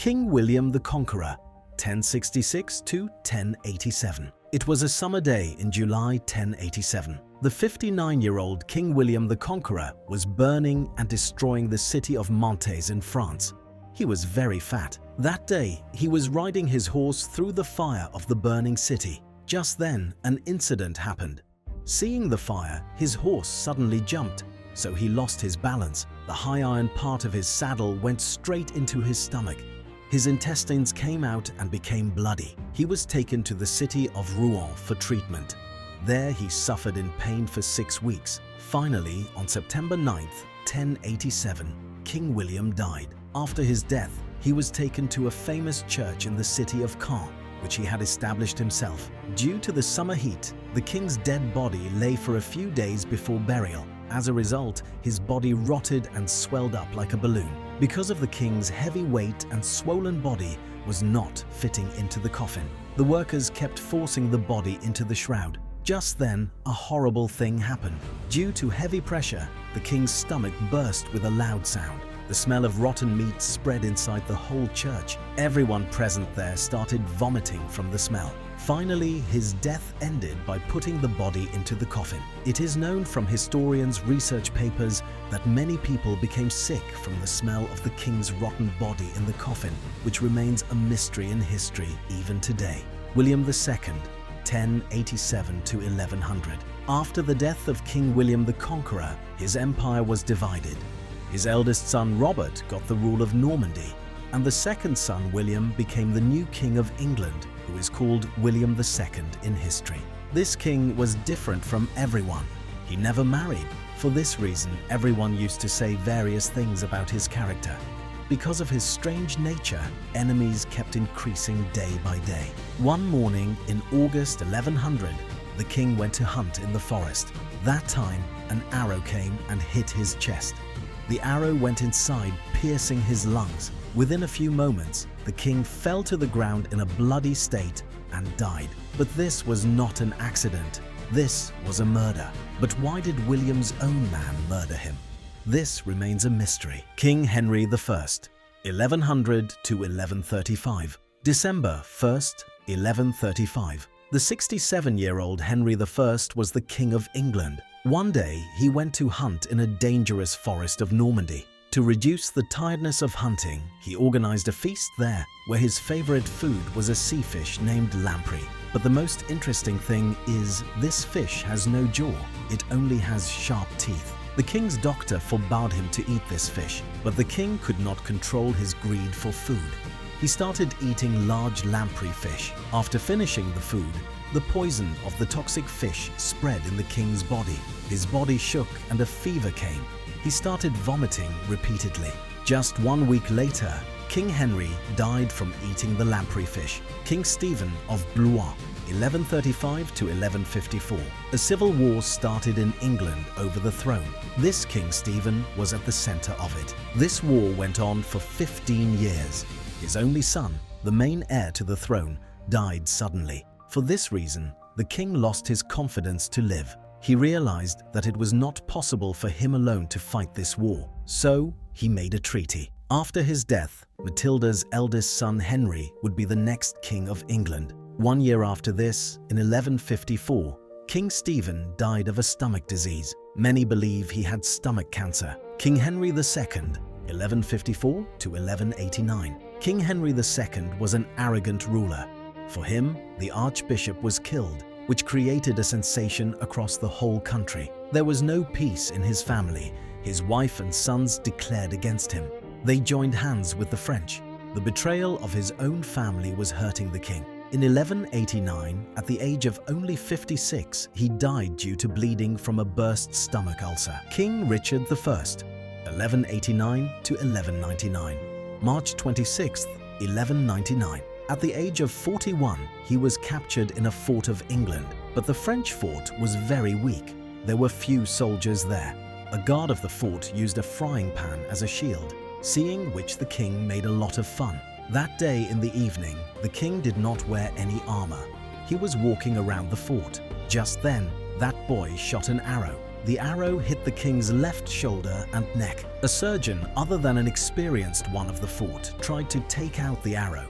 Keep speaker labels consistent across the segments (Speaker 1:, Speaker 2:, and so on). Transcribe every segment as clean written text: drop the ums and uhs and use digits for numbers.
Speaker 1: King William the Conqueror, 1066 to 1087. It was a summer day in July 1087. The 59-year-old King William the Conqueror was burning and destroying the city of Mantes in France. He was very fat. That day, he was riding his horse through the fire of the burning city. Just then, an incident happened. Seeing the fire, his horse suddenly jumped, so he lost his balance. The high iron part of his saddle went straight into his stomach. His intestines came out and became bloody. He was taken to the city of Rouen for treatment. There he suffered in pain for 6 weeks. Finally, on September 9th, 1087, King William died. After his death, he was taken to a famous church in the city of Caen, which he had established himself. Due to the summer heat, the king's dead body lay for a few days before burial. As a result, his body rotted and swelled up like a balloon. Because of the king's heavy weight and swollen body was not fitting into the coffin, the workers kept forcing the body into the shroud. Just then, a horrible thing happened. Due to heavy pressure, the king's stomach burst with a loud sound. The smell of rotten meat spread inside the whole church. Everyone present there started vomiting from the smell. Finally, his death ended by putting the body into the coffin. It is known from historians' research papers that many people became sick from the smell of the king's rotten body in the coffin, which remains a mystery in history even today. William II, 1087 to 1100. After the death of King William the Conqueror, his empire was divided. His eldest son Robert got the rule of Normandy, and the second son William became the new king of England, who is called William II in history. This king was different from everyone. He never married. For this reason, everyone used to say various things about his character. Because of his strange nature, enemies kept increasing day by day. One morning in August 1100, the king went to hunt in the forest. That time, an arrow came and hit his chest. The arrow went inside, piercing his lungs. Within a few moments, the king fell to the ground in a bloody state and died. But this was not an accident. This was a murder. But why did William's own man murder him? This remains a mystery. King Henry I, 1100 to 1135. December 1st, 1135. The 67-year-old Henry I was the King of England. One day, he went to hunt in a dangerous forest of Normandy. To reduce the tiredness of hunting, he organized a feast there, where his favorite food was a sea fish named lamprey. But the most interesting thing is, this fish has no jaw, it only has sharp teeth. The king's doctor forbade him to eat this fish, but the king could not control his greed for food. He started eating large lamprey fish. After finishing the food, the poison of the toxic fish spread in the king's body. His body shook and a fever came. He started vomiting repeatedly. Just 1 week later, King Henry died from eating the lamprey fish. King Stephen of Blois, 1135 to 1154. A civil war started in England over the throne. This King Stephen was at the center of it. This war went on for 15 years. His only son, the main heir to the throne, died suddenly. For this reason, the king lost his confidence to live. He realized that it was not possible for him alone to fight this war, so he made a treaty. After his death, Matilda's eldest son Henry would be the next king of England. 1 year after this, in 1154, King Stephen died of a stomach disease. Many believe he had stomach cancer. King Henry II, 1154 to 1189. King Henry II was an arrogant ruler. For him, the archbishop was killed, which created a sensation across the whole country. There was no peace in his family. His wife and sons declared against him. They joined hands with the French. The betrayal of his own family was hurting the king. In 1189, at the age of only 56, he died due to bleeding from a burst stomach ulcer. King Richard I, 1189 to 1199. March 26, 1199. At the age of 41, he was captured in a fort of England, but the French fort was very weak. There were few soldiers there. A guard of the fort used a frying pan as a shield, seeing which the king made a lot of fun. That day in the evening, the king did not wear any armor. He was walking around the fort. Just then, that boy shot an arrow. The arrow hit the king's left shoulder and neck. A surgeon, other than an experienced one of the fort, tried to take out the arrow.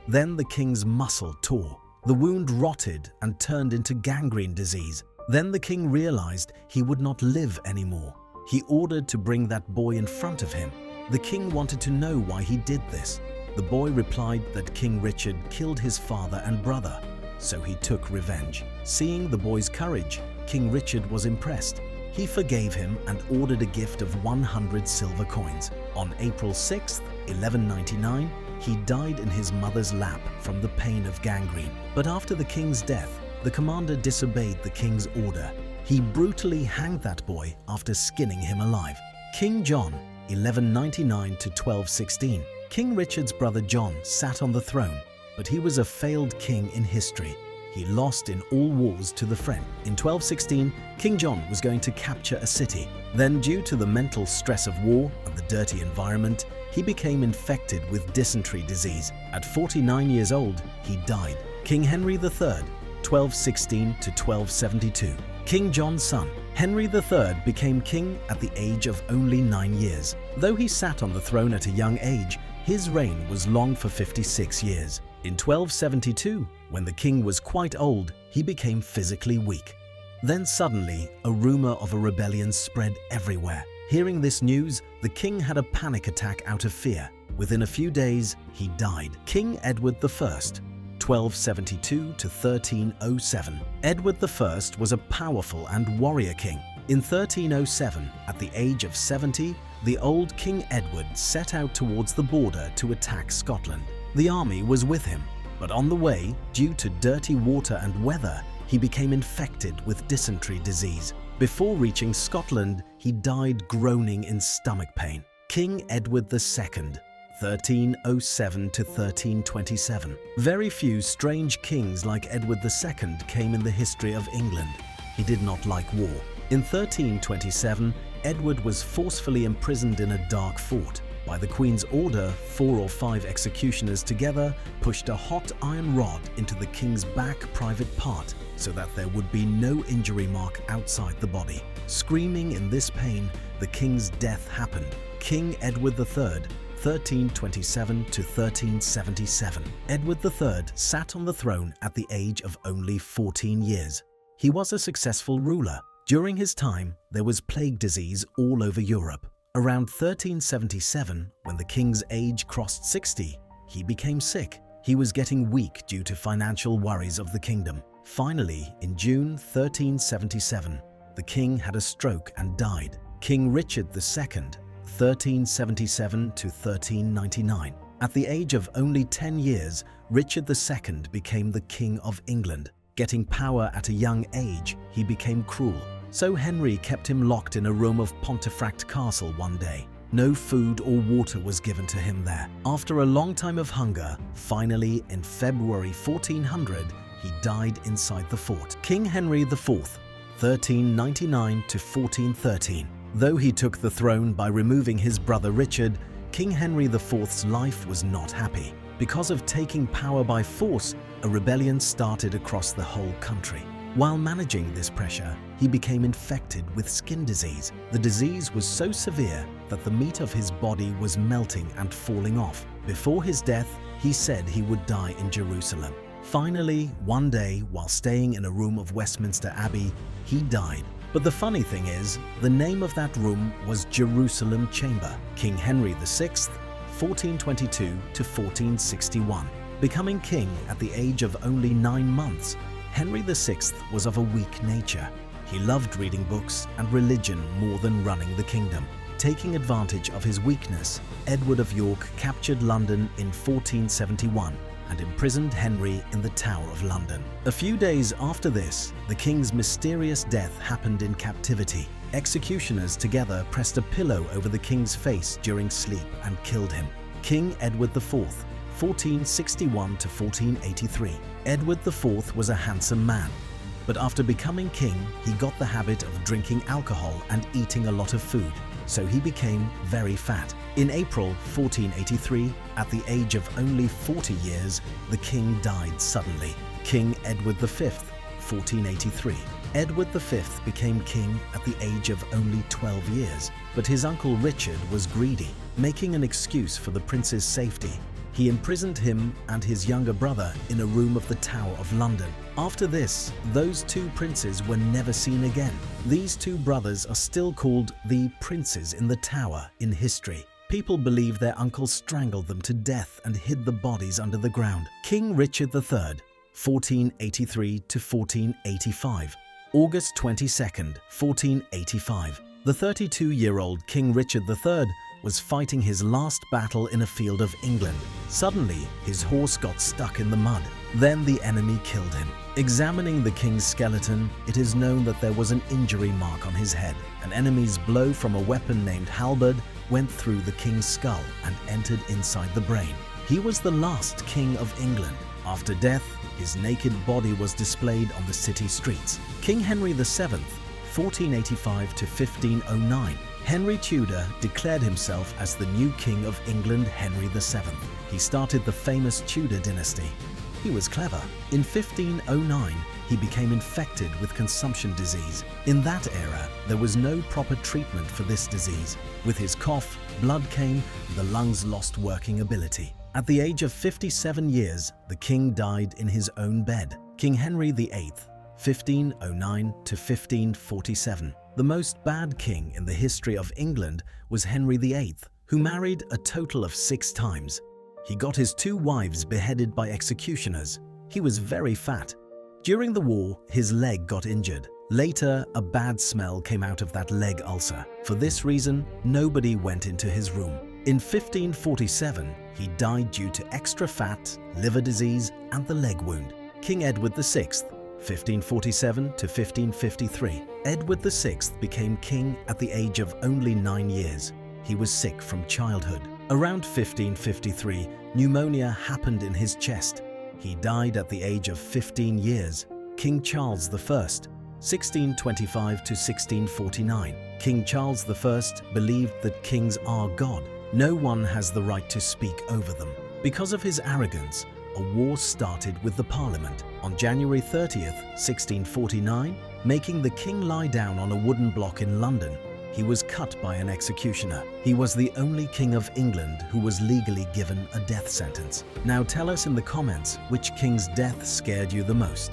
Speaker 1: Then the king's muscle tore. The wound rotted and turned into gangrene disease. Then the king realized he would not live anymore. He ordered to bring that boy in front of him. The king wanted to know why he did this. The boy replied that King Richard killed his father and brother, so he took revenge. Seeing the boy's courage, King Richard was impressed. He forgave him and ordered a gift of 100 silver coins. On April 6, 1199, he died in his mother's lap from the pain of gangrene. But after the king's death, the commander disobeyed the king's order. He brutally hanged that boy after skinning him alive. King John, 1199 to 1216. King Richard's brother John sat on the throne, but he was a failed king in history. He lost in all wars to the French. In 1216, King John was going to capture a city. Then, due to the mental stress of war and the dirty environment, he became infected with dysentery disease. At 49 years old, he died. King Henry III, 1216 to 1272. King John's son, Henry III, became king at the age of only 9 years. Though he sat on the throne at a young age, his reign was long for 56 years. In 1272, when the king was quite old, he became physically weak. Then suddenly, a rumor of a rebellion spread everywhere. Hearing this news, the king had a panic attack out of fear. Within a few days, he died. King Edward I, 1272 to 1307. Edward I was a powerful and warrior king. In 1307, at the age of 70, the old King Edward set out towards the border to attack Scotland. The army was with him, but on the way, due to dirty water and weather, he became infected with dysentery disease. Before reaching Scotland, he died groaning in stomach pain. King Edward II, 1307 to 1327. Very few strange kings like Edward II came in the history of England. He did not like war. In 1327, Edward was forcefully imprisoned in a dark fort. By the Queen's order, 4 or 5 executioners together pushed a hot iron rod into the king's back private part so that there would be no injury mark outside the body. Screaming in this pain, the king's death happened. King Edward III, 1327 to 1377. Edward III sat on the throne at the age of only 14 years. He was a successful ruler. During his time, there was plague disease all over Europe. Around 1377, when the king's age crossed 60, he became sick. He was getting weak due to financial worries of the kingdom. Finally, in June 1377, the king had a stroke and died. King Richard II, 1377 to 1399. At the age of only 10 years, Richard II became the King of England. Getting power at a young age, he became cruel. So Henry kept him locked in a room of Pontefract Castle one day. No food or water was given to him there. After a long time of hunger, finally in February 1400, he died inside the fort. King Henry IV, 1399 to 1413. Though he took the throne by removing his brother Richard, King Henry IV's life was not happy. Because of taking power by force, a rebellion started across the whole country. While managing this pressure, he became infected with skin disease. The disease was so severe that the meat of his body was melting and falling off. Before his death, he said he would die in Jerusalem. Finally, one day, while staying in a room of Westminster Abbey, he died. But the funny thing is, the name of that room was Jerusalem Chamber. King Henry VI, 1422 to 1461. Becoming king at the age of only 9 months, Henry VI was of a weak nature. He loved reading books and religion more than running the kingdom. Taking advantage of his weakness, Edward of York captured London in 1471 and imprisoned Henry in the Tower of London. A few days after this, the king's mysterious death happened in captivity. Executioners together pressed a pillow over the king's face during sleep and killed him. King Edward IV, 1461 to 1483. Edward IV was a handsome man, but after becoming king, he got the habit of drinking alcohol and eating a lot of food, so he became very fat. In April 1483, at the age of only 40 years, the king died suddenly. King Edward V, 1483. Edward V became king at the age of only 12 years, but his uncle Richard was greedy. Making an excuse for the prince's safety, he imprisoned him and his younger brother in a room of the Tower of London. After this, those two princes were never seen again. These two brothers are still called the Princes in the Tower in history. People believe their uncle strangled them to death and hid the bodies under the ground. King Richard III, 1483 to 1485. August 22nd, 1485. The 32-year-old King Richard III was fighting his last battle in a field of England. Suddenly, his horse got stuck in the mud. Then the enemy killed him. Examining the king's skeleton, it is known that there was an injury mark on his head. An enemy's blow from a weapon named halberd went through the king's skull and entered inside the brain. He was the last king of England. After death, his naked body was displayed on the city streets. King Henry VII, 1485 to 1509. Henry Tudor declared himself as the new king of England, Henry VII. He started the famous Tudor dynasty. He was clever. In 1509, he became infected with consumption disease. In that era, there was no proper treatment for this disease. With his cough, blood came, and the lungs lost working ability. At the age of 57 years, the king died in his own bed. King Henry VIII, 1509 to 1547. The most bad king in the history of England was Henry VIII, who married a total of 6 times. He got his 2 wives beheaded by executioners. He was very fat. During the war, his leg got injured. Later, a bad smell came out of that leg ulcer. For this reason, nobody went into his room. In 1547, he died due to extra fat, liver disease, and the leg wound. King Edward VI, 1547 to 1553. Edward VI became king at the age of only 9 years. He was sick from childhood. Around 1553, pneumonia happened in his chest. He died at the age of 15 years. King Charles I, 1625 to 1649. King Charles I believed that kings are God. No one has the right to speak over them. Because of his arrogance, a war started with the Parliament. On January 30th, 1649, making the king lie down on a wooden block in London, he was cut by an executioner. He was the only king of England who was legally given a death sentence. Now tell us in the comments which king's death scared you the most.